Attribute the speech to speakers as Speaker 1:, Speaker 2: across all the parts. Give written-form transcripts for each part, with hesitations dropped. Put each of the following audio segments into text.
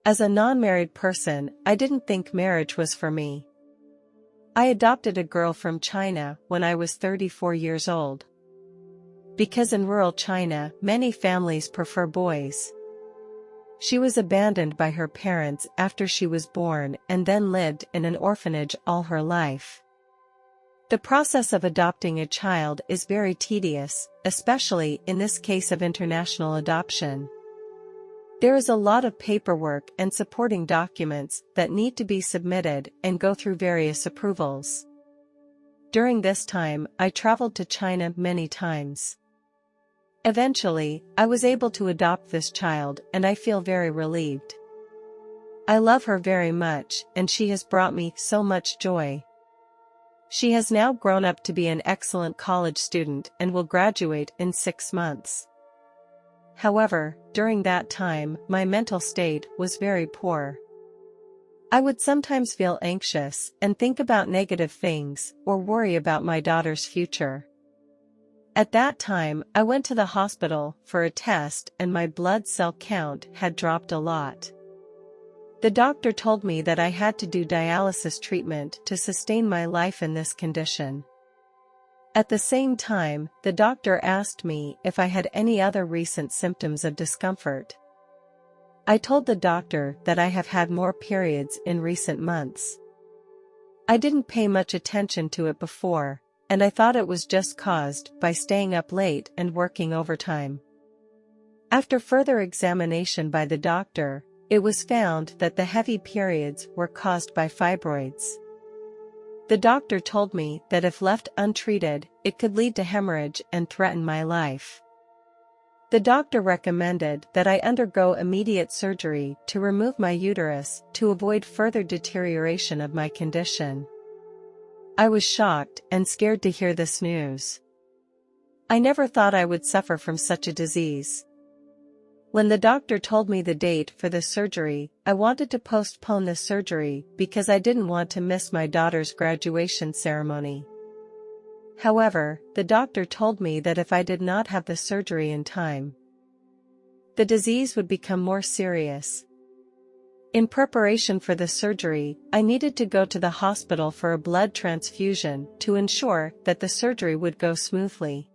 Speaker 1: As a non-married person, I didn't think marriage was for me. I adopted a girl from China when I was 34 years old. Because in rural China, many families prefer boys. She was abandoned by her parents after she was born and then lived in an orphanage all her life. The process of adopting a child is very tedious, especially in this case of international adoption. There is a lot of paperwork and supporting documents that need to be submitted and go through various approvals. During this time, I traveled to China many times. Eventually, I was able to adopt this child and I feel very relieved. I love her very much and she has brought me so much joy. She has now grown up to be an excellent college student and will graduate in 6 months. However, during that time, my mental state was very poor. I would sometimes feel anxious and think about negative things or worry about my daughter's future. At that time, I went to the hospital for a test and my blood cell count had dropped a lot. The doctor told me that I had to do dialysis treatment to sustain my life in this condition. At the same time, the doctor asked me if I had any other recent symptoms of discomfort. I told the doctor that I have had more periods in recent months. I didn't pay much attention to it before, and I thought it was just caused by staying up late and working overtime. After further examination by the doctor, it was found that the heavy periods were caused by fibroids. The doctor told me that if left untreated, it could lead to hemorrhage and threaten my life. The doctor recommended that I undergo immediate surgery to remove my uterus to avoid further deterioration of my condition. I was shocked and scared to hear this news. I never thought I would suffer from such a disease. When the doctor told me the date for the surgery, I wanted to postpone the surgery because I didn't want to miss my daughter's graduation ceremony. However, the doctor told me that if I did not have the surgery in time, the disease would become more serious. In preparation for the surgery, I needed to go to the hospital for a blood transfusion to ensure that the surgery would go smoothly.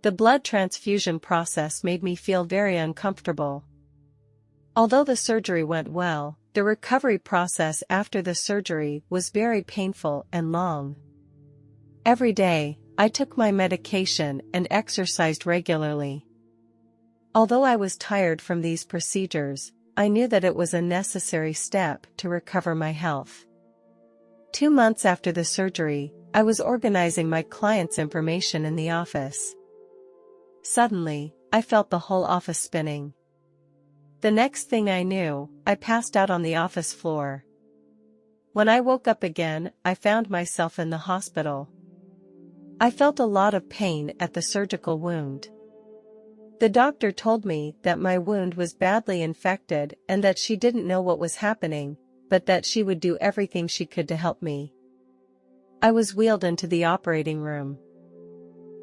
Speaker 1: The blood transfusion process made me feel very uncomfortable. Although the surgery went well, the recovery process after the surgery was very painful and long. Every day, I took my medication and exercised regularly. Although I was tired from these procedures, I knew that it was a necessary step to recover my health. 2 months after the surgery, I was organizing my clients' information in the office. Suddenly, I felt the whole office spinning. The next thing I knew, I passed out on the office floor. When I woke up again, I found myself in the hospital. I felt a lot of pain at the surgical wound. The doctor told me that my wound was badly infected and that she didn't know what was happening, but that she would do everything she could to help me. I was wheeled into the operating room.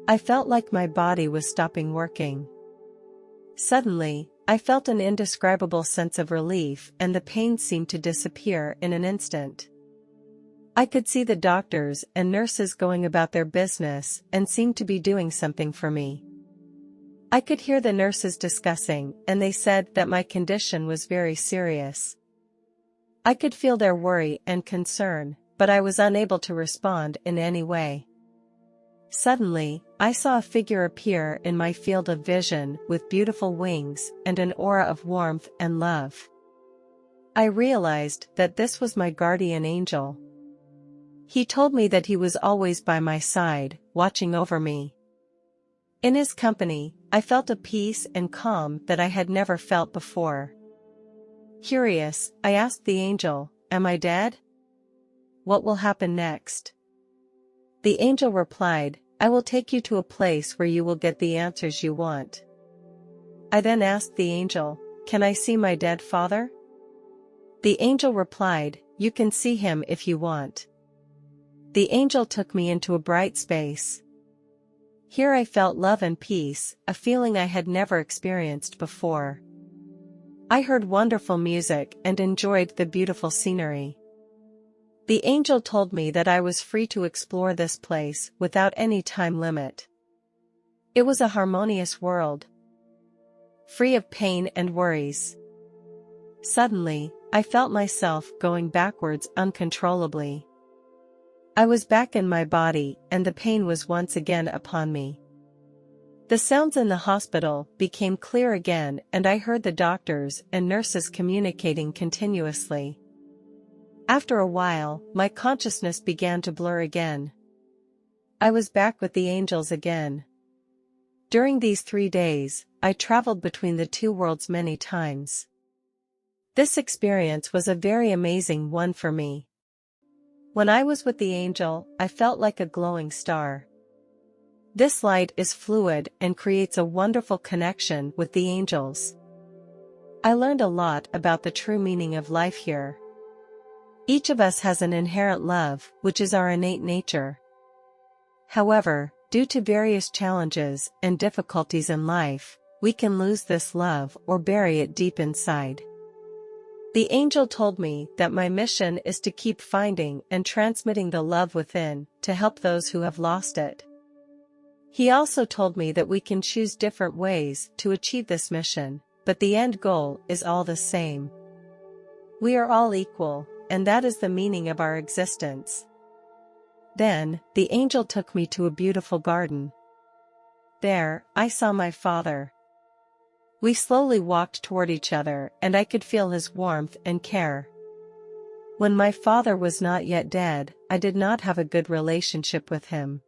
Speaker 1: I felt like my body was stopping working. Suddenly, I felt an indescribable sense of relief and the pain seemed to disappear in an instant. I could see the doctors and nurses going about their business and seemed to be doing something for me. I could hear the nurses discussing, and they said that my condition was very serious. I could feel their worry and concern, but I was unable to respond in any way. Suddenly, I saw a figure appear in my field of vision with beautiful wings and an aura of warmth and love. I realized that this was my guardian angel. He told me that he was always by my side, watching over me. In his company, I felt a peace and calm that I had never felt before. Curious, I asked the angel, "Am I dead? What will happen next?" The angel replied, "I will take you to a place where you will get the answers you want." I then asked the angel, "Can I see my dead father?" The angel replied, "You can see him if you want." The angel took me into a bright space. Here I felt love and peace, a feeling I had never experienced before. I heard wonderful music and enjoyed the beautiful scenery. The angel told me that I was free to explore this place without any time limit. It was a harmonious world, free of pain and worries. Suddenly, I felt myself going backwards uncontrollably. I was back in my body and the pain was once again upon me. The sounds in the hospital became clear again and I heard the doctors and nurses communicating continuously. After a while, my consciousness began to blur again. I was back with the angels again. During these 3 days, I traveled between the two worlds many times. This experience was a very amazing one for me. When I was with the angel, I felt like a glowing star. This light is fluid and creates a wonderful connection with the angels. I learned a lot about the true meaning of life here. Each of us has an inherent love, which is our innate nature. However, due to various challenges and difficulties in life, we can lose this love or bury it deep inside. The angel told me that my mission is to keep finding and transmitting the love within, to help those who have lost it. He also told me that we can choose different ways to achieve this mission, but the end goal is all the same. We are all equal, and that is the meaning of our existence. Then, the angel took me to a beautiful garden. There, I saw my father. We slowly walked toward each other and I could feel his warmth and care. When my father was not yet dead, I did not have a good relationship with him.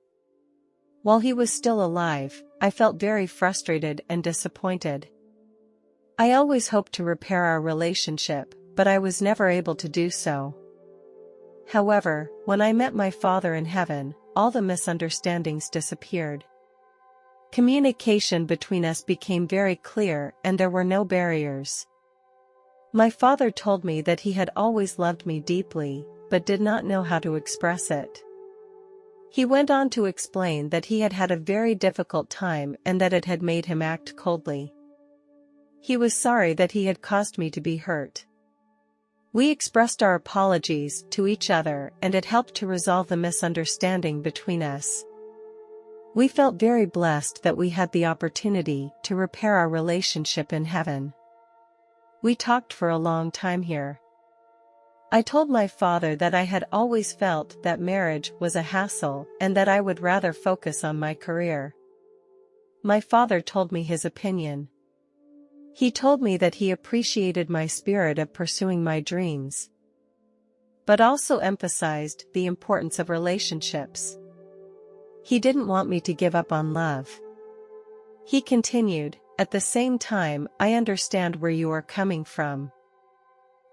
Speaker 1: While he was still alive, I felt very frustrated and disappointed. I always hoped to repair our relationship, but I was never able to do so. However, when I met my father in heaven, all the misunderstandings disappeared. Communication between us became very clear and there were no barriers. My father told me that he had always loved me deeply, but did not know how to express it. He went on to explain that he had had a very difficult time and that it had made him act coldly. He was sorry that he had caused me to be hurt. We expressed our apologies to each other and it helped to resolve the misunderstanding between us. We felt very blessed that we had the opportunity to repair our relationship in heaven. We talked for a long time here. I told my father that I had always felt that marriage was a hassle and that I would rather focus on my career. My father told me his opinion. He told me that he appreciated my spirit of pursuing my dreams, but also emphasized the importance of relationships. He didn't want me to give up on love. He continued, "At the same time, I understand where you are coming from.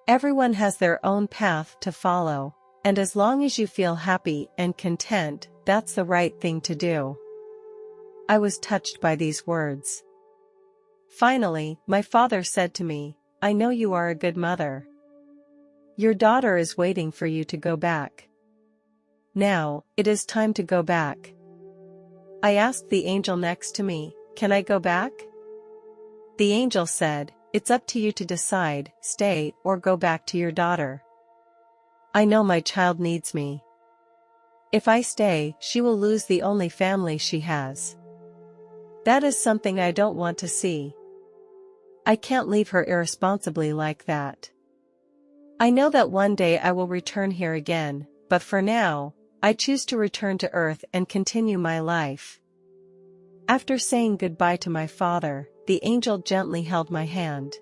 Speaker 1: Everyone has their own path to follow, and as long as you feel happy and content, that's the right thing to do." I was touched by these words. Finally, my father said to me, "I know you are a good mother. Your daughter is waiting for you to go back. Now, it is time to go back." I asked the angel next to me, "Can I go back?" The angel said, "It's up to you to decide, stay or go back to your daughter. I know my child needs me. If I stay, she will lose the only family she has. That is something I don't want to see. I can't leave her irresponsibly like that. I know that one day I will return here again, but for now, I choose to return to Earth and continue my life." After saying goodbye to my father, the angel gently held my hand.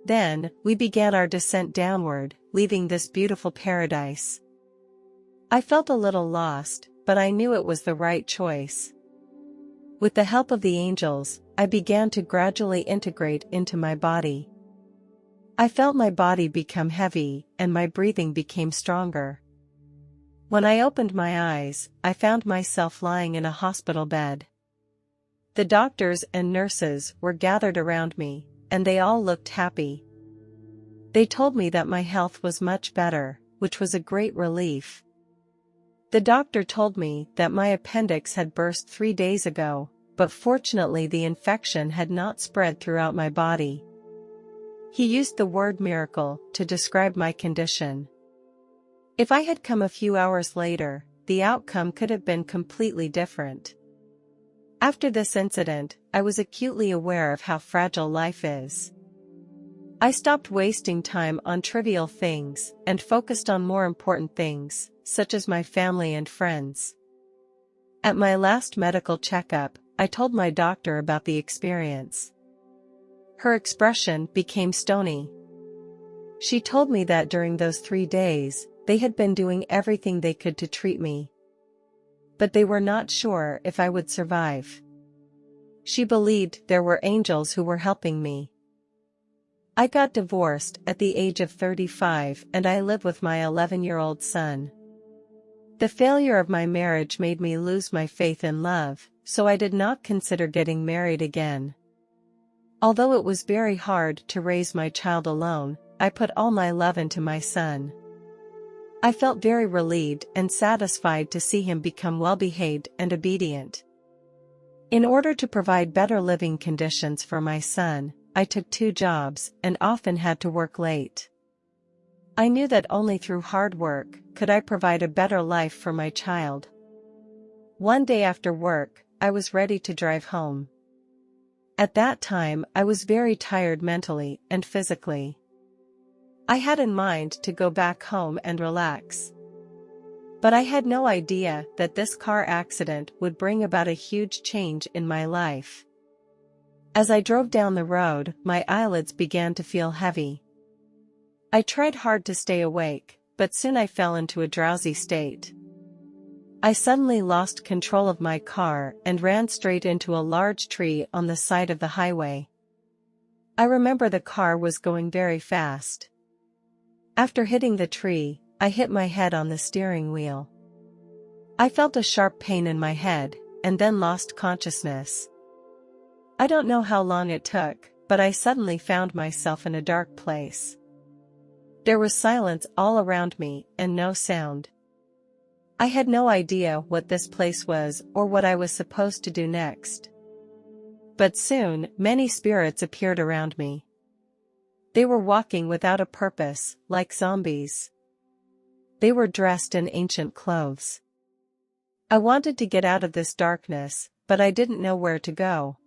Speaker 1: Then, we began our descent downward, leaving this beautiful paradise. I felt a little lost, but I knew it was the right choice. With the help of the angels, I began to gradually integrate into my body. I felt my body become heavy, and my breathing became stronger. When I opened my eyes, I found myself lying in a hospital bed. The doctors and nurses were gathered around me, and they all looked happy. They told me that my health was much better, which was a great relief. The doctor told me that my appendix had burst 3 days ago, but fortunately the infection had not spread throughout my body. He used the word miracle to describe my condition. If I had come a few hours later, the outcome could have been completely different. After this incident, I was acutely aware of how fragile life is. I stopped wasting time on trivial things and focused on more important things, such as my family and friends. At my last medical checkup, I told my doctor about the experience. Her expression became stony. She told me that during those 3 days, they had been doing everything they could to treat me. But they were not sure if I would survive. She believed there were angels who were helping me. I got divorced at the age of 35 and I live with my 11-year-old son. The failure of my marriage made me lose my faith in love, so I did not consider getting married again. Although it was very hard to raise my child alone, I put all my love into my son. I felt very relieved and satisfied to see him become well-behaved and obedient. In order to provide better living conditions for my son, I took 2 jobs and often had to work late. I knew that only through hard work could I provide a better life for my child. One day after work, I was ready to drive home. At that time, I was very tired mentally and physically. I had in mind to go back home and relax. But I had no idea that this car accident would bring about a huge change in my life. As I drove down the road, my eyelids began to feel heavy. I tried hard to stay awake, but soon I fell into a drowsy state. I suddenly lost control of my car and ran straight into a large tree on the side of the highway. I remember the car was going very fast. After hitting the tree, I hit my head on the steering wheel. I felt a sharp pain in my head, and then lost consciousness. I don't know how long it took, but I suddenly found myself in a dark place. There was silence all around me and no sound. I had no idea what this place was or what I was supposed to do next. But soon, many spirits appeared around me. They were walking without a purpose, like zombies. They were dressed in ancient clothes. I wanted to get out of this darkness, but I didn't know where to go.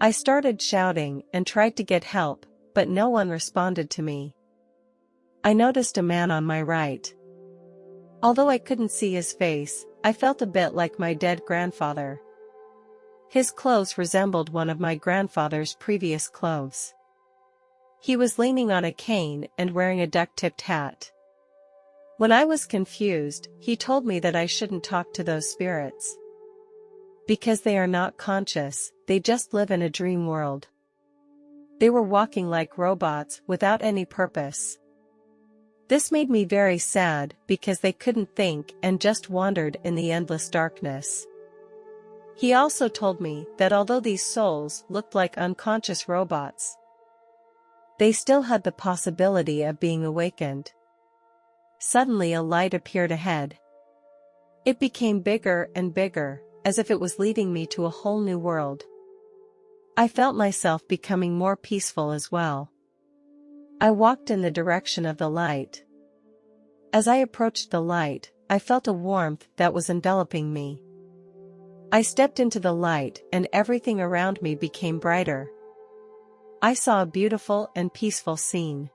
Speaker 1: I started shouting and tried to get help, but no one responded to me. I noticed a man on my right. Although I couldn't see his face, I felt a bit like my dead grandfather. His clothes resembled one of my grandfather's previous clothes. He was leaning on a cane and wearing a duck-tipped hat. When I was confused, he told me that I shouldn't talk to those spirits. Because they are not conscious, they just live in a dream world. They were walking like robots without any purpose. This made me very sad because they couldn't think and just wandered in the endless darkness. He also told me that although these souls looked like unconscious robots, they still had the possibility of being awakened. Suddenly a light appeared ahead. It became bigger and bigger, as if it was leading me to a whole new world. I felt myself becoming more peaceful as well. I walked in the direction of the light. As I approached the light, I felt a warmth that was enveloping me. I stepped into the light and everything around me became brighter. I saw a beautiful and peaceful scene.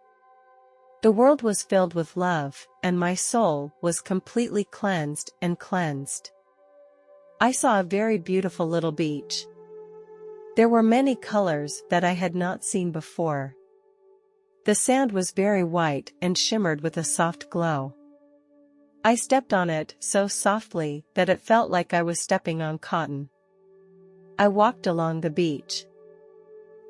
Speaker 1: The world was filled with love, and my soul was completely cleansed and cleansed. I saw a very beautiful little beach. There were many colors that I had not seen before. The sand was very white and shimmered with a soft glow. I stepped on it so softly that it felt like I was stepping on cotton. I walked along the beach.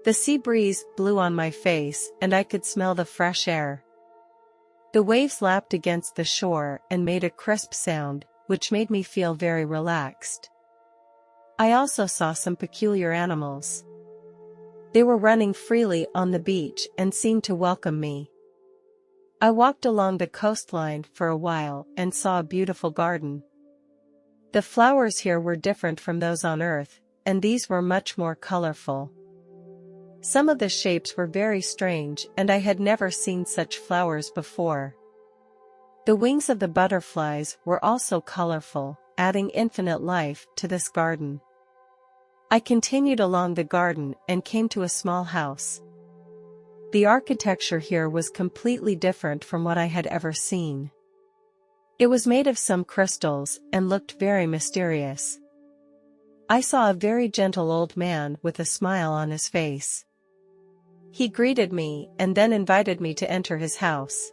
Speaker 1: The sea breeze blew on my face and I could smell the fresh air. The waves lapped against the shore and made a crisp sound, which made me feel very relaxed. I also saw some peculiar animals. They were running freely on the beach and seemed to welcome me. I walked along the coastline for a while and saw a beautiful garden. The flowers here were different from those on Earth, and these were much more colorful. Some of the shapes were very strange and I had never seen such flowers before. The wings of the butterflies were also colorful, adding infinite life to this garden. I continued along the garden and came to a small house. The architecture here was completely different from what I had ever seen. It was made of some crystals and looked very mysterious. I saw a very gentle old man with a smile on his face. He greeted me and then invited me to enter his house.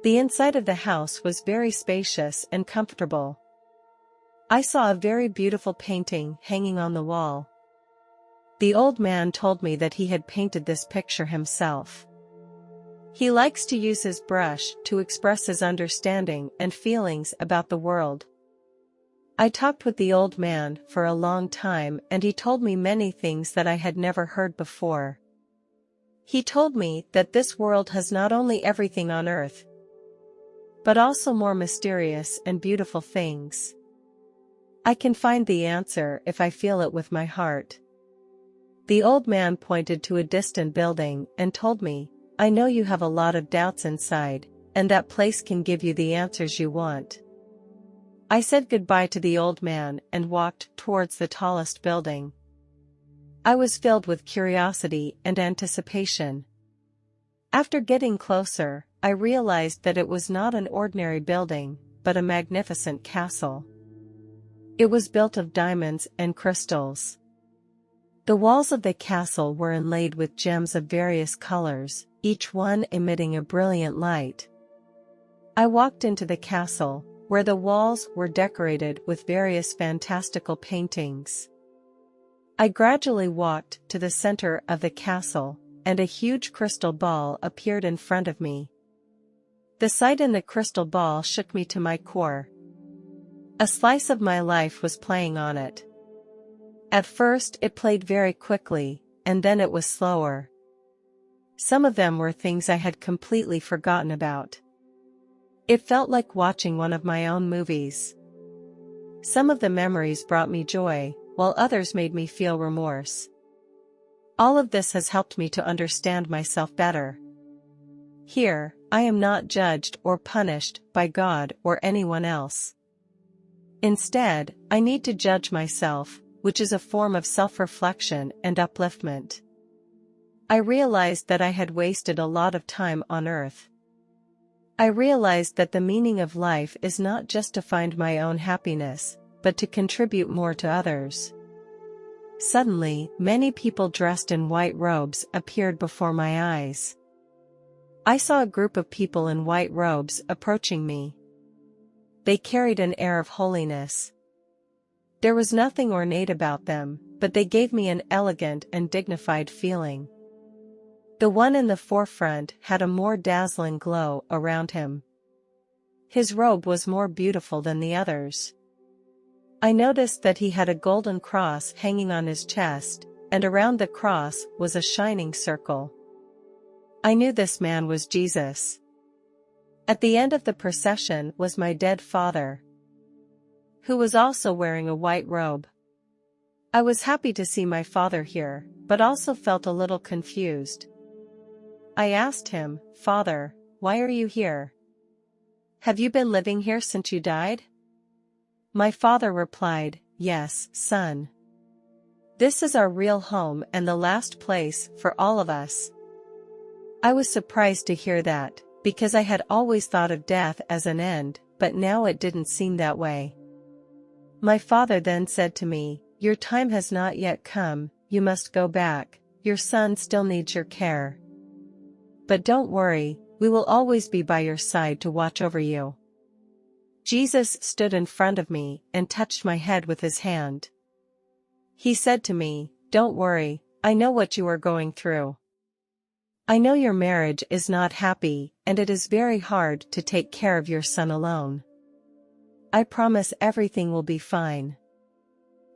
Speaker 1: The inside of the house was very spacious and comfortable. I saw a very beautiful painting hanging on the wall. The old man told me that he had painted this picture himself. He likes to use his brush to express his understanding and feelings about the world. I talked with the old man for a long time and he told me many things that I had never heard before. He told me that this world has not only everything on earth, but also more mysterious and beautiful things. I can find the answer if I feel it with my heart. The old man pointed to a distant building and told me, I know you have a lot of doubts inside, and that place can give you the answers you want. I said goodbye to the old man and walked towards the tallest building. I was filled with curiosity and anticipation. After getting closer, I realized that it was not an ordinary building, but a magnificent castle. It was built of diamonds and crystals. The walls of the castle were inlaid with gems of various colors, each one emitting a brilliant light. I walked into the castle, where the walls were decorated with various fantastical paintings. I gradually walked to the center of the castle, and a huge crystal ball appeared in front of me. The sight in the crystal ball shook me to my core. A slice of my life was playing on it. At first it played very quickly, and then it was slower. Some of them were things I had completely forgotten about. It felt like watching one of my own movies. Some of the memories brought me joy, while others made me feel remorse. All of this has helped me to understand myself better. Here, I am not judged or punished by God or anyone else. Instead, I need to judge myself, which is a form of self-reflection and upliftment. I realized that I had wasted a lot of time on earth. I realized that the meaning of life is not just to find my own happiness, but to contribute more to others. Suddenly, many people dressed in white robes appeared before my eyes. I saw a group of people in white robes approaching me. They carried an air of holiness. There was nothing ornate about them, but they gave me an elegant and dignified feeling. The one in the forefront had a more dazzling glow around him. His robe was more beautiful than the others. I noticed that he had a golden cross hanging on his chest, and around the cross was a shining circle. I knew this man was Jesus. At the end of the procession was my dead father, who was also wearing a white robe. I was happy to see my father here, but also felt a little confused. I asked him, "Father, why are you here? Have you been living here since you died?" My father replied, "Yes, son. This is our real home and the last place for all of us." I was surprised to hear that, because I had always thought of death as an end, but now it didn't seem that way. My father then said to me, "Your time has not yet come, you must go back, your son still needs your care. But don't worry, we will always be by your side to watch over you." Jesus stood in front of me and touched my head with his hand. He said to me, "Don't worry, I know what you are going through. I know your marriage is not happy and it is very hard to take care of your son alone. I promise everything will be fine.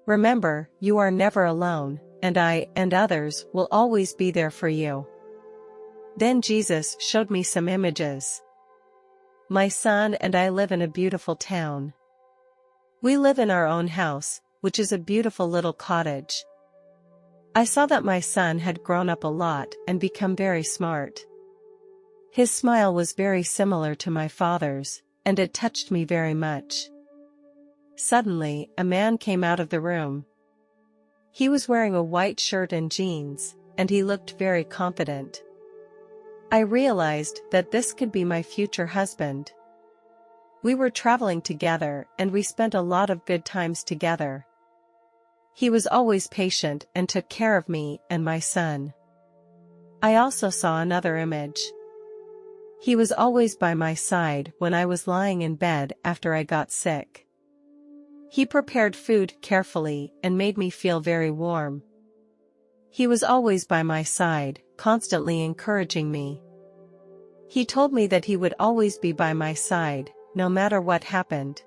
Speaker 1: Remember, you are never alone, and I and others will always be there for you." Then Jesus showed me some images. My son and I live in a beautiful town. We live in our own house, which is a beautiful little cottage. I saw that my son had grown up a lot and become very smart. His smile was very similar to my father's, and it touched me very much. Suddenly, a man came out of the room. He was wearing a white shirt and jeans, and he looked very confident. I realized that this could be my future husband. We were traveling together and we spent a lot of good times together. He was always patient and took care of me and my son. I also saw another image. He was always by my side when I was lying in bed after I got sick. He prepared food carefully and made me feel very warm. He was always by my side, constantly encouraging me. He told me that he would always be by my side, no matter what happened.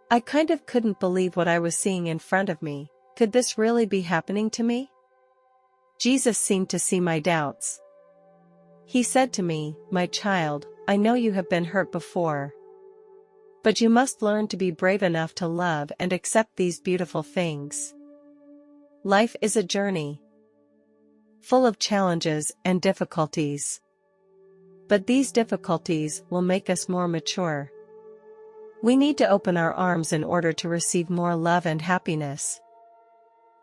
Speaker 1: I kind of couldn't believe what I was seeing in front of me. Could this really be happening to me? Jesus seemed to see my doubts. He said to me, "My child, I know you have been hurt before. But you must learn to be brave enough to love and accept these beautiful things. Life is a journey, full of challenges and difficulties. But these difficulties will make us more mature. We need to open our arms in order to receive more love and happiness."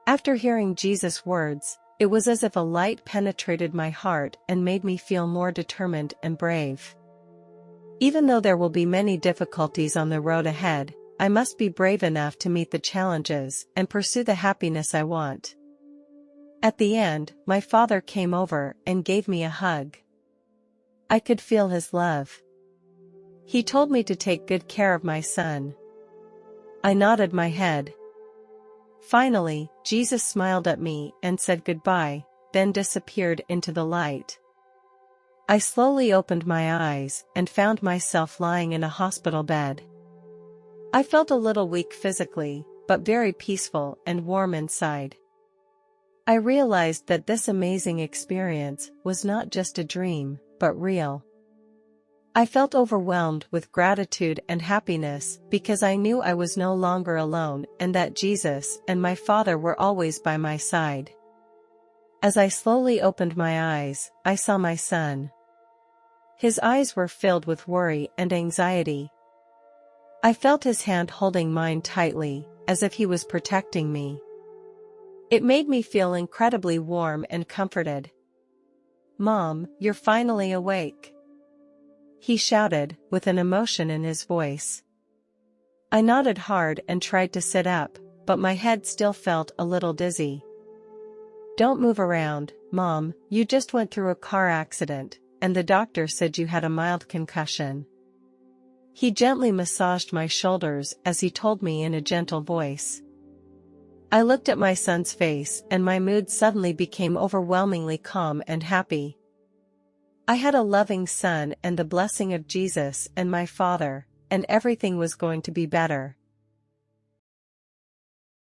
Speaker 1: After hearing Jesus' words, it was as if a light penetrated my heart and made me feel more determined and brave. Even though there will be many difficulties on the road ahead, I must be brave enough to meet the challenges and pursue the happiness I want. At the end, my father came over and gave me a hug. I could feel his love. He told me to take good care of my son. I nodded my head. Finally, Jesus smiled at me and said goodbye, then disappeared into the light. I slowly opened my eyes and found myself lying in a hospital bed. I felt a little weak physically, but very peaceful and warm inside. I realized that this amazing experience was not just a dream, but real. I felt overwhelmed with gratitude and happiness because I knew I was no longer alone and that Jesus and my Father were always by my side. As I slowly opened my eyes, I saw my son. His eyes were filled with worry and anxiety. I felt his hand holding mine tightly, as if he was protecting me. It made me feel incredibly warm and comforted. "Mom, you're finally awake," he shouted, with an emotion in his voice. I nodded hard and tried to sit up, but my head still felt a little dizzy. "Don't move around, Mom, you just went through a car accident, and the doctor said you had a mild concussion." He gently massaged my shoulders as he told me in a gentle voice. I looked at my son's face and my mood suddenly became overwhelmingly calm and happy. I had a loving son and the blessing of Jesus and my Father, and everything was going to be better.